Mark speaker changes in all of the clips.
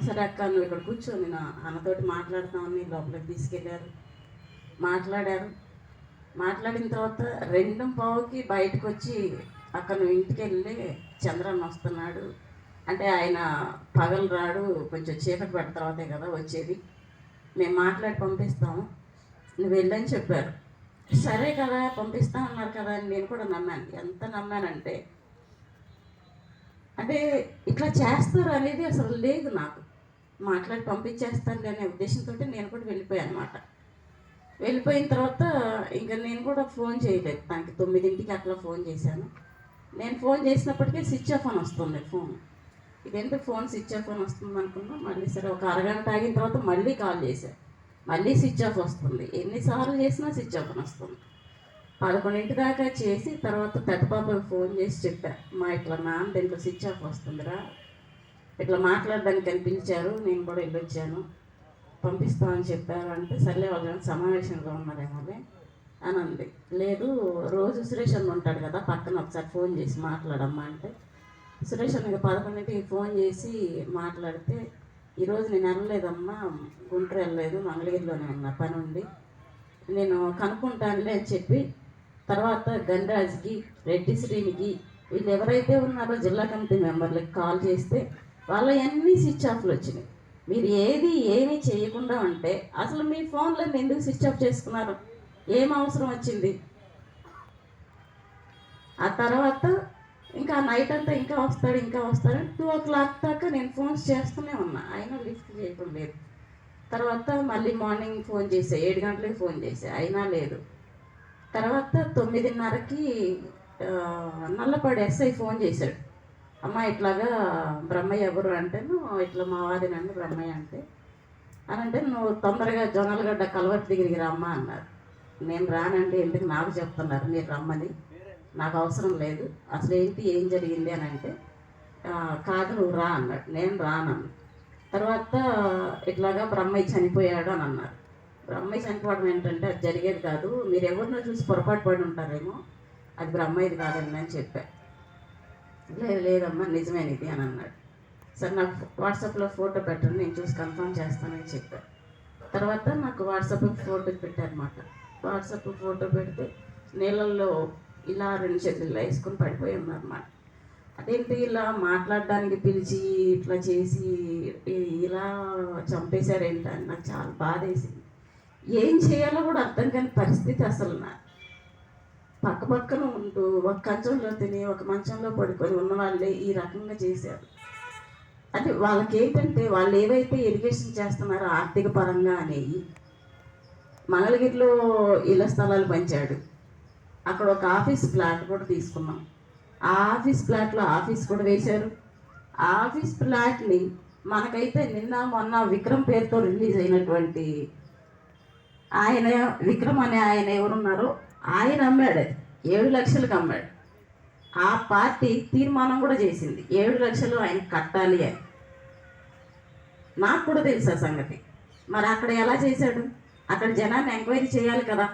Speaker 1: సరే అక్క నువ్వు ఇక్కడ కూర్చొని నా అన్నతోటి మాట్లాడతామని లోపలికి తీసుకెళ్ళారు. మాట్లాడారు. మాట్లాడిన తర్వాత 2:15కి బయటకు వచ్చి అక్క నువ్వు ఇంటికి వెళ్ళి చంద్రన్న వస్తున్నాడు అంటే ఆయన పగలు రాడు, కొంచెం చీకటి పడిన తర్వాతే కదా వచ్చేది, మేము మాట్లాడి పంపిస్తాము, నువ్వు వెళ్ళని చెప్పారు. సరే కదా పంపిస్తా అన్నారు కదా అని నేను కూడా నమ్మాను. ఎంత నమ్మానంటే అంటే ఇట్లా చేస్తారు అనేది అసలు లేదు నాకు. మాట్లాడి పంపించేస్తాను అనే ఉద్దేశంతో నేను కూడా వెళ్ళిపోయాను అనమాట. వెళ్ళిపోయిన తర్వాత ఇంకా నేను కూడా ఫోన్ చేయలేదు. దానికి 9ంటికి అట్లా ఫోన్ చేశాను. నేను ఫోన్ చేసినప్పటికీ స్విచ్ ఆఫ్ అని వస్తుంది ఫోన్. ఇదేంటి ఫోన్ స్విచ్ ఆఫ్ అని వస్తుంది అనుకున్నా. మళ్ళీ సరే ఒక అరగంట ఆగిన తర్వాత మళ్ళీ కాల్ చేశాను. మళ్ళీ స్విచ్ ఆఫ్ వస్తుంది. ఎన్నిసార్లు చేసినా స్విచ్ ఆఫ్ అని వస్తుంది. 11 దాకా చేసి తర్వాత పెద్ద పాపకి ఫోన్ చేసి చెప్పా, మా ఇట్లా నాన్న దీంట్లో స్విచ్ ఆఫ్ వస్తుందిరా, ఇట్లా మాట్లాడడానికి అని పిలిచారు, నేను కూడా వెళ్ళొచ్చాను, పంపిస్తామని చెప్పారు అంటే సర్లే వాళ్ళు సమావేశంగా ఉన్నారేమోలే అని అంది. లేదు రోజు సురేష్ అన్న ఉంటాడు కదా పక్కన, ఒకసారి ఫోన్ చేసి మాట్లాడమ్మా అంటే సురేష్ అన్నకి 11ంటికి ఫోన్ చేసి మాట్లాడితే ఈరోజు నేను వెళ్ళలేదమ్మా, గుంటూరు వెళ్ళలేదు, మంగళగిరిలోనే ఉన్నా పని ఉండి, నేను కనుక్కుంటానులే అని చెప్పి తర్వాత గణరాజ్కి, రెడ్డి శ్రీనికి, వీళ్ళు ఎవరైతే ఉన్నారో జిల్లా కమిటీ మెంబర్లకి కాల్ చేస్తే వాళ్ళ అన్నీ స్విచ్ ఆఫ్లు వచ్చినాయి. మీరు ఏమీ చేయకుండా ఉంటే అసలు మీ ఫోన్లను ఎందుకు స్విచ్ ఆఫ్ చేసుకున్నారు, ఏం అవసరం వచ్చింది? ఆ తర్వాత ఇంకా నైట్ అంతా ఇంకా వస్తాడు 2 o'clock దాకా నేను ఫోన్స్ చేస్తూనే ఉన్నా, అయినా లిఫ్ట్ చేయడం లేదు. తర్వాత మళ్ళీ మార్నింగ్ ఫోన్ చేసా, 7 గంటలకి ఫోన్ చేసా, అయినా లేదు. తర్వాత 9:30కి నల్లపాడు ఎస్ఐ ఫోన్ చేశాడు, అమ్మ ఇట్లాగా బ్రహ్మయ్య ఎవరు అంటే, ఇట్లా మా వారి నన్ను బ్రహ్మయ్య అంటే అంటే నువ్వు తొందరగా జొన్నలగడ్డ కలవట్టు దగ్గరికి రమ్మా అన్నారు. నేను రానంటే ఎందుకు నాకు చెప్తున్నారు మీరు రమ్మని, నాకు అవసరం లేదు, అసలు ఏంటి ఏం జరిగింది అని అంటే కాదు నువ్వు రా అన్నాడు. నేను రానన్ను. తర్వాత ఇట్లాగా బ్రహ్మయ్య చనిపోయాడు అని అన్నారు. బ్రహ్మయ్య చనిపోవడం ఏంటంటే అది జరిగేది కాదు, మీరు ఎవరినో చూసి పొరపాటు పడి ఉంటారేమో, అది బ్రహ్మయ్యది కాదండి అని చెప్పా. లేదమ్మా నిజమేనిది అని అన్నాడు. సరే నాకు వాట్సాప్లో ఫోటో పెట్టండి నేను చూసి కన్ఫర్మ్ చేస్తానని చెప్పా. తర్వాత నాకు వాట్సాప్లో ఫోటో పెట్టారన్నమాట. వాట్సాప్ ఫోటో పెడితే నీళ్ళల్లో ఇలా 2 చేతులు వేసుకొని పడిపోయి ఉన్నారన్నమాట. అదేంటి ఇలా మాట్లాడడానికి పిలిచి ఇట్లా చేసి ఇలా చంపేశారేంటి అని నాకు చాలా బాధ వేసింది. ఏం చేయాలో కూడా అర్థం కాని పరిస్థితి అసలు నా పక్కన ఉంటూ ఒక కంచంలో తిని ఒక మంచంలో పడుకొని ఉన్న వాళ్ళే ఈ రకంగా చేశారు. అంటే వాళ్ళకి ఏంటంటే వాళ్ళు ఏవైతే ఇరిగేషన్ చేస్తున్నారో ఆర్థిక పరంగా అనేవి, మంగళగిరిలో ఇళ్ల స్థలాలు పంచాడు, అక్కడ ఒక ఆఫీస్ ఫ్లాట్ కూడా తీసుకున్నాం, ఆ ఆఫీస్ ఫ్లాట్లో ఆఫీస్ కూడా వేశారు. ఆ ఆఫీస్ ఫ్లాట్ని మనకైతే నిన్న మొన్న విక్రమ్ పేరుతో రిలీజ్ అయినటువంటి ఆయన విక్రమ్ అనే ఆయన ఎవరున్నారో ఆయన అమ్మాడు, 7 లక్షలకు అమ్మాడు. ఆ పార్టీ తీర్మానం కూడా చేసింది 7 లక్షలు ఆయన కట్టాలి అని. నాకు కూడా తెలుసు ఆ సంగతి. మరి అక్కడ ఎలా చేశాడు? అక్కడ జనాన్ని ఎంక్వైరీ చేయాలి కదా,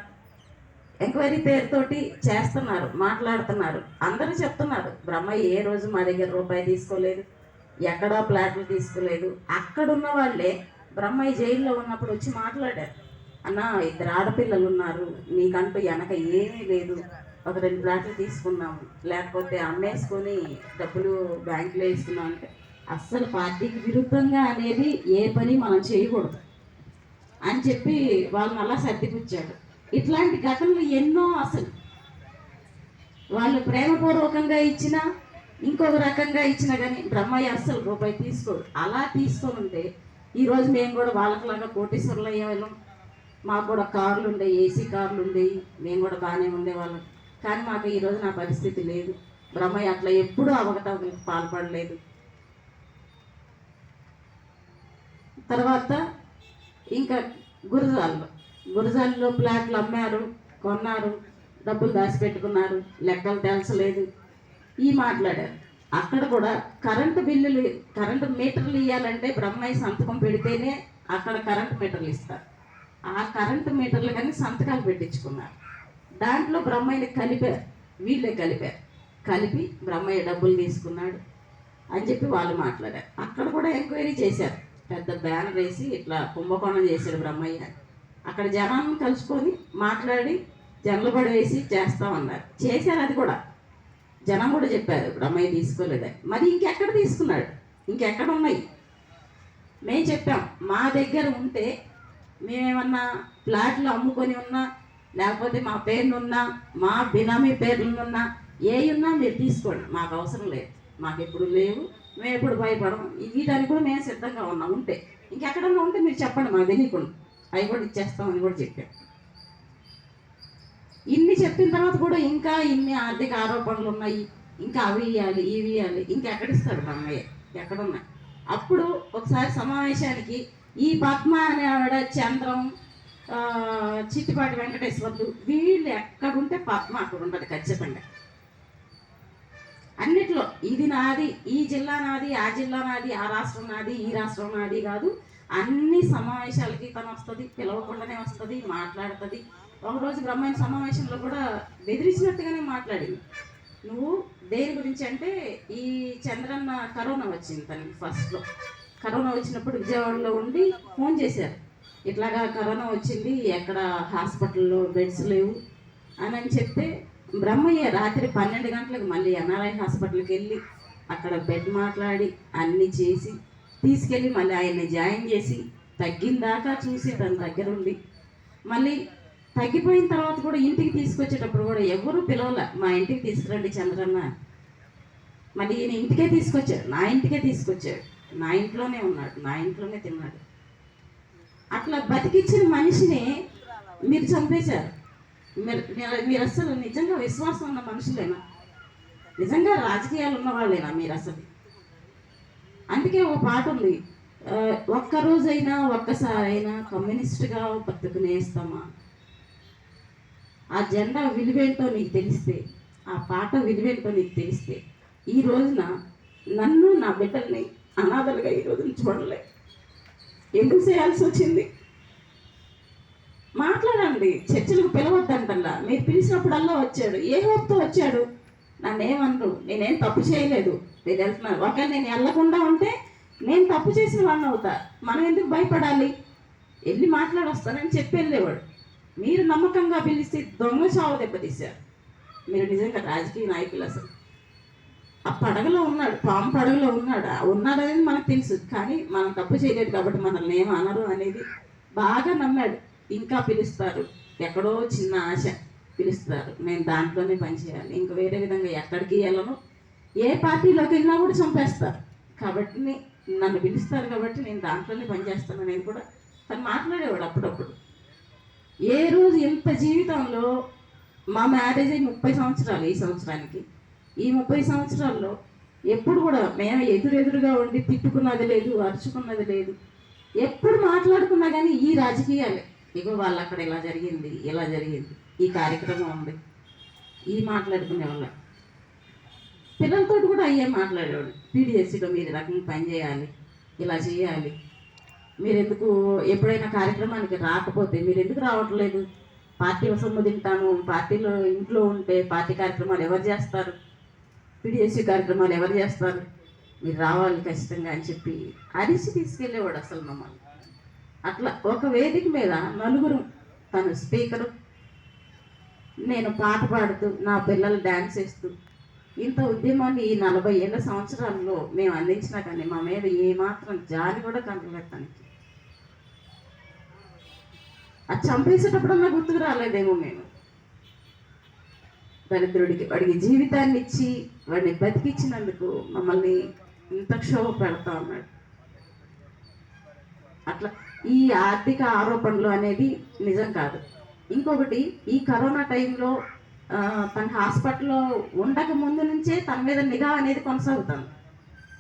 Speaker 1: ఎంక్వైరీ పేరుతోటి చేస్తున్నారు, మాట్లాడుతున్నారు, అందరూ చెప్తున్నారు బ్రహ్మయ్య ఏ రోజు మా దగ్గర రూపాయి తీసుకోలేదు, ఎక్కడా ప్లాట్లు తీసుకోలేదు. అక్కడున్న వాళ్ళే బ్రహ్మయ్య జైల్లో ఉన్నప్పుడు వచ్చి మాట్లాడారు, అన్న 2 ఆడపిల్లలు ఉన్నారు, నీకంటూ వెనక ఏమీ లేదు, ఒక 2 ప్లాట్లు తీసుకున్నాము, లేకపోతే అమ్మేసుకొని డబ్బులు బ్యాంకులో వేసుకున్నాం అంటే అస్సలు పార్టీకి విరుద్ధంగా అనేది ఏ పని మనం చేయకూడదు అని చెప్పి వాళ్ళని అలా సర్దిపుచ్చాడు. ఇట్లాంటి ఘటనలు ఎన్నో. అసలు వాళ్ళు ప్రేమపూర్వకంగా ఇచ్చినా ఇంకొక రకంగా ఇచ్చినా కానీ బ్రహ్మయ్య అస్సలు రూపాయి తీసుకోడు. అలా తీసుకొని ఉంటే ఈరోజు మేము కూడా వాళ్ళకిలాగా కోటీశ్వరులు అయ్యేవాళ్ళం, మాకు కూడా కార్లు ఉండేవి, ఏసీ కార్లు ఉండేవి, మేము కూడా బాగానే ఉండేవాళ్ళం. కానీ మాకు ఈరోజు నా పరిస్థితి లేదు. బ్రహ్మయ్య అట్లా ఎప్పుడూ అవకతవకలకు పాల్పడలేదు. తర్వాత ఇంకా గురజాల్లో ఫ్లాట్లు అమ్మారు, కొన్నారు, డబ్బులు దాచిపెట్టుకున్నారు, లెక్కలు తెలుసలేదు, ఈ మాట్లాడారు. అక్కడ కూడా కరెంటు మీటర్లు ఇవ్వాలంటే బ్రహ్మయ్య సంతకం పెడితేనే అక్కడ కరెంటు మీటర్లు ఇస్తారు. ఆ కరెంటు మీటర్లు కానీ సంతకాలు పెట్టించుకున్నారు. దాంట్లో బ్రహ్మయ్యని కలిపారు, వీళ్ళే కలిపి బ్రహ్మయ్య డబ్బులు తీసుకున్నాడు అని చెప్పి వాళ్ళు మాట్లాడారు. అక్కడ కూడా ఎంక్వైరీ చేశారు, పెద్ద బ్యానర్ వేసి ఇట్లా కుంభకోణం చేశాడు బ్రహ్మయ్య. అక్కడ జనాన్ని కలుసుకొని మాట్లాడి జనలబడి వేసి చేస్తామన్నారు. చేశారు, అది కూడా జనం కూడా చెప్పారు బ్రహ్మయ్య తీసుకోలేదని. మరి ఇంకెక్కడ తీసుకున్నాడు? ఇంకెక్కడ ఉన్నాయి? మేము చెప్పాం, మా దగ్గర ఉంటే మేమేమన్నా ప్లాట్లు అమ్ముకొని ఉన్నా, లేకపోతే మా పేర్లున్నా, మా బినామీ పేర్లున్నా, ఏ ఉన్నా మీరు తీసుకోండి, మాకు అవసరం లేదు, మాకు ఎప్పుడు లేవు, మేము ఎప్పుడు భయపడము, వీటానికి కూడా మేము సిద్ధంగా ఉన్నాం. ఉంటే ఇంకెక్కడన్నా ఉంటే మీరు చెప్పండి, మాకు తెలియకుండా అవి కూడా ఇచ్చేస్తామని కూడా చెప్పాం. ఇన్ని చెప్పిన తర్వాత కూడా ఇంకా ఇన్ని ఆర్థిక ఆరోపణలు ఉన్నాయి, ఇంకా అవి ఇవ్వాలి, ఇవి ఇవ్వాలి, ఇంకెక్కడిస్తాడు బ్రహ్మయ్య? ఎక్కడున్నాయి? అప్పుడు ఒకసారి సమావేశానికి ఈ పద్మ అనే ఆవిడ, చంద్రం, చిట్టిపాటి వెంకటేశ్వర్లు, వీళ్ళు ఎక్కడుంటే పద్మ అక్కడ ఉంటుంది ఖచ్చితంగా. అన్నిట్లో ఇది నాది, ఈ జిల్లా నాది, ఆ జిల్లా నాది, ఆ రాష్ట్రం నాది, ఈ రాష్ట్రం నాది కాదు, అన్ని సమావేశాలకి తను వస్తుంది, పిలవకుండానే వస్తుంది, మాట్లాడుతుంది. ఒకరోజు బ్రహ్మయ్య సమావేశంలో కూడా బెదిరించినట్టుగానే మాట్లాడింది. నువ్వు దేని గురించి అంటే, ఈ చంద్రన్న కరోనా వచ్చింది తనకి. ఫస్ట్లో కరోనా వచ్చినప్పుడు విజయవాడలో ఉండి ఫోన్ చేశారు, ఇట్లాగా కరోనా వచ్చింది, ఎక్కడ హాస్పిటల్లో బెడ్స్ లేవు అని చెప్తే, బ్రహ్మయ్య రాత్రి 12 గంటలకు మళ్ళీ ఎన్ఆర్ఐ హాస్పిటల్కి వెళ్ళి అక్కడ బెడ్ మాట్లాడి అన్నీ చేసి తీసుకెళ్ళి మళ్ళీ ఆయన్ని జాయిన్ చేసి తగ్గిన దాకా చూసి తన దగ్గర ఉండి, మళ్ళీ తగ్గిపోయిన తర్వాత కూడా ఇంటికి తీసుకొచ్చేటప్పుడు కూడా ఎవరు పిలవలే, మా ఇంటికి తీసుకురండి చంద్రన్న. మళ్ళీ ఈయన ఇంటికే తీసుకొచ్చాడు, నా ఇంటికే తీసుకొచ్చాడు, నా ఇంట్లోనే ఉన్నాడు, నా ఇంట్లోనే తిన్నాడు. అట్లా బతికిచ్చిన మనిషిని మీరు చంపేశారు. మీరు అసలు నిజంగా విశ్వాసం ఉన్న మనుషులేనా? నిజంగా రాజకీయాలు ఉన్న వాళ్ళేనా మీరు అసలు? అందుకే ఓ పాట ఉంది, ఒక్కరోజైనా ఒక్కసారైనా కమ్యూనిస్ట్గా బతుకునేస్తామా. ఆ జెండా విలువేంటో నీకు తెలిస్తే, ఆ పాట విలువేంటో నీకు తెలిస్తే, ఈ రోజున నన్ను, నా బిడ్డల్ని అనాథలుగా ఈ రోజున చూడలే. ఎందుకు చేయాల్సి వచ్చింది? మాట్లాడండి, చర్చలకు పిలవద్దంటల్లా. మీరు పిలిచినప్పుడల్లా వచ్చాడు, ఏ హోప్తో వచ్చాడు? నన్నేమనరు, నేనేం తప్పు చేయలేదు, మీరు వెళ్తున్నారు. ఒకవేళ నేను వెళ్ళకుండా ఉంటే నేను తప్పు చేసిన వాడిని అవుతా, మనం ఎందుకు భయపడాలి? వెళ్ళి మాట్లాడొస్తానని చెప్పి వెళ్ళేవాడు. మీరు నమ్మకంగా పిలిస్తే దొంగ చావు దెబ్బతీశారు. మీరు నిజంగా రాజకీయ నాయకులు. అసలు ఆ పడగలో ఉన్నాడు, పాము పడగలో ఉన్నాడనేది మనకు తెలుసు, కానీ మనం తప్పు చేయలేదు కాబట్టి మనల్ని ఏం అనరు అనేది బాగా నమ్మాడు. ఇంకా పిలుస్తారు, ఎక్కడో చిన్న ఆశ, పిలుస్తారు, నేను దాంట్లోనే పనిచేయాలి, ఇంకా వేరే విధంగా ఎక్కడికి వెళ్ళను, ఏ పార్టీలోకి వెళ్ళినా కూడా చంపేస్తారు కాబట్టి నన్ను పిలుస్తారు కాబట్టి నేను దాంట్లోనే పనిచేస్తాను అనేది కూడా తను మాట్లాడేవాడు అప్పుడప్పుడు. ఏ రోజు ఇంత జీవితంలో, మా మ్యారేజ్ అయ్యి 30 సంవత్సరాలు ఈ సంవత్సరానికి, ఈ 30 సంవత్సరాల్లో ఎప్పుడు కూడా మేము ఎదురుగా ఉండి తిట్టుకున్నది లేదు, అరుచుకున్నది లేదు. ఎప్పుడు మాట్లాడుకున్నా కానీ ఈ రాజకీయాలే, ఇగో వాళ్ళు అక్కడ ఇలా జరిగింది, ఇలా జరిగింది, ఈ కార్యక్రమం ఉంది, ఈ మాట్లాడుకునే వాళ్ళ. పిల్లలతో కూడా అయ్యే మాట్లాడేవాడు. పీడిఎస్సీలో మీరు రకంగా పని చేయాలి, ఇలా చేయాలి, మీరు ఎందుకు ఎప్పుడైనా కార్యక్రమానికి రాకపోతే మీరు ఎందుకు రావట్లేదు? పార్టీ సొమ్ము తింటాను, పార్టీలో ఇంట్లో ఉంటే పార్టీ కార్యక్రమాలు ఎవరు చేస్తారు? పీడిఎస్సీ కార్యక్రమాలు ఎవరు చేస్తారు? మీరు రావాలి ఖచ్చితంగా అని చెప్పి అరిచి తీసుకెళ్ళేవాడు అసలు మమ్మల్ని. అట్లా ఒక వేదిక మీద నలుగురు, తను స్పీకరు, నేను పాట పాడుతూ, నా పిల్లలు డ్యాన్స్ వేస్తూ, ఇంత ఉద్యమాన్ని ఈ 40 ఏళ్ళ సంవత్సరాల్లో మేము అందించినా కానీ మా మీద ఏమాత్రం జాలి కూడా కనలేదు తనకి. అది చంపేసేటప్పుడన్నా గుర్తుకు రాలేదేమో మేము. దరిద్రుడికి వాడికి జీవితాన్ని ఇచ్చి వాడిని బతికిచ్చినందుకు మమ్మల్ని ఇంత క్షోభ పెడతా ఉన్నాడు. అట్లా ఈ ఆర్థిక ఆరోపణలు అనేది నిజం కాదు. ఇంకొకటి, ఈ కరోనా టైంలో తన హాస్పిటల్లో ఉండక ముందు నుంచే తన మీద నిఘా అనేది కొనసాగుతుంది.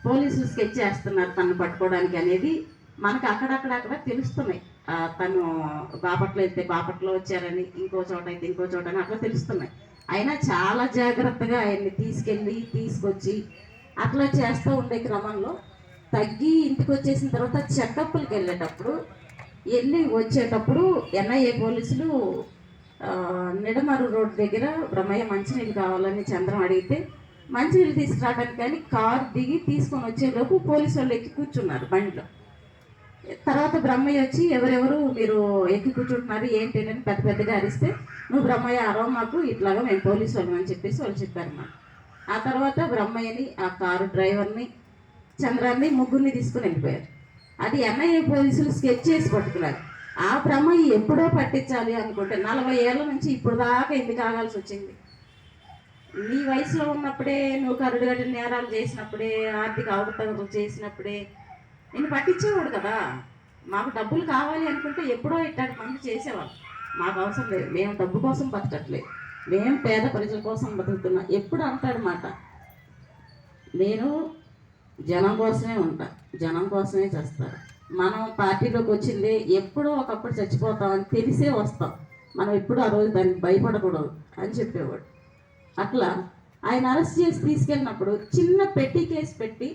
Speaker 1: పోలీసులు స్కెచ్ చేస్తున్నారు తనను పట్టుకోవడానికి అనేది మనకు అక్కడక్కడ తెలుస్తున్నాయి. తను బాపట్లో వెళ్తే బాపట్లో వచ్చారని, ఇంకో చోట అయితే ఇంకో చోట అని అట్లా తెలుస్తున్నాయి. అయినా చాలా జాగ్రత్తగా ఆయన్ని తీసుకొచ్చి అట్లా చేస్తూ ఉండే క్రమంలో తగ్గి ఇంటికి వచ్చేసిన తర్వాత చెకప్లకి వెళ్ళేటప్పుడు వచ్చేటప్పుడు ఎన్ఐఏ పోలీసులు నిడమరు రోడ్ దగ్గర బ్రహ్మయ్య మంచినీళ్ళు కావాలని చంద్రం అడిగితే మంచినీళ్ళు తీసుకురావడానికి కానీ కారు దిగి తీసుకొని వచ్చేలోపు పోలీసు వాళ్ళు ఎక్కి కూర్చున్నారు బండిలో. తర్వాత బ్రహ్మయ్య వచ్చి ఎవరెవరు మీరు ఎక్కి కూర్చుంటున్నారు ఏంటి అని పెద్ద పెద్దగా అరిస్తే నువ్వు బ్రహ్మయ్య అరవ మాకు ఇట్లాగా మేము పోలీసు వాళ్ళం అని చెప్పేసి వాళ్ళు చెప్పారన్నమాట. ఆ తర్వాత బ్రహ్మయ్యని ఆ కారు డ్రైవర్ని చంద్రాన్ని ముగ్గురిని తీసుకుని వెళ్ళిపోయారు. అది ఎన్ఐఏ పోలీసులు స్కెచ్ చేసి పట్టుకున్నారు. ఆ బ్రహ్మయ్య ఎప్పుడో పట్టించాలి అనుకుంటే 40 ఏళ్ళ నుంచి ఇప్పుడు దాకా ఎందుకు ఆగాల్సి వచ్చింది? నీ వయసులో ఉన్నప్పుడే నువ్వు కరుడుగట్టిన నేరాలు చేసినప్పుడే, ఆర్థిక అవకతవకలు చేసినప్పుడే నేను పట్టించేవాడు కదా. మాకు డబ్బులు కావాలి అనుకుంటే ఎప్పుడో ఇట్లాంటి పనులు చేసేవాళ్ళు. మాకు అవసరం లేదు, మేము డబ్బు కోసం బతకట్లేదు, మేము పేద ప్రజల కోసం బతుకుతున్నాం ఎప్పుడు అంటాడు మాట. నేను జనం కోసమే ఉంటా, జనం కోసమే చేస్తారు. మనం పార్టీలోకి వచ్చింది ఎప్పుడో ఒకప్పుడు చచ్చిపోతామని తెలిసే వస్తాం, మనం ఎప్పుడు ఆ రోజు దానికి భయపడకూడదు అని చెప్పేవాడు. అట్లా ఆయన అరెస్ట్ చేసి తీసుకెళ్ళినప్పుడు చిన్న పెట్టి కేసు పెట్టి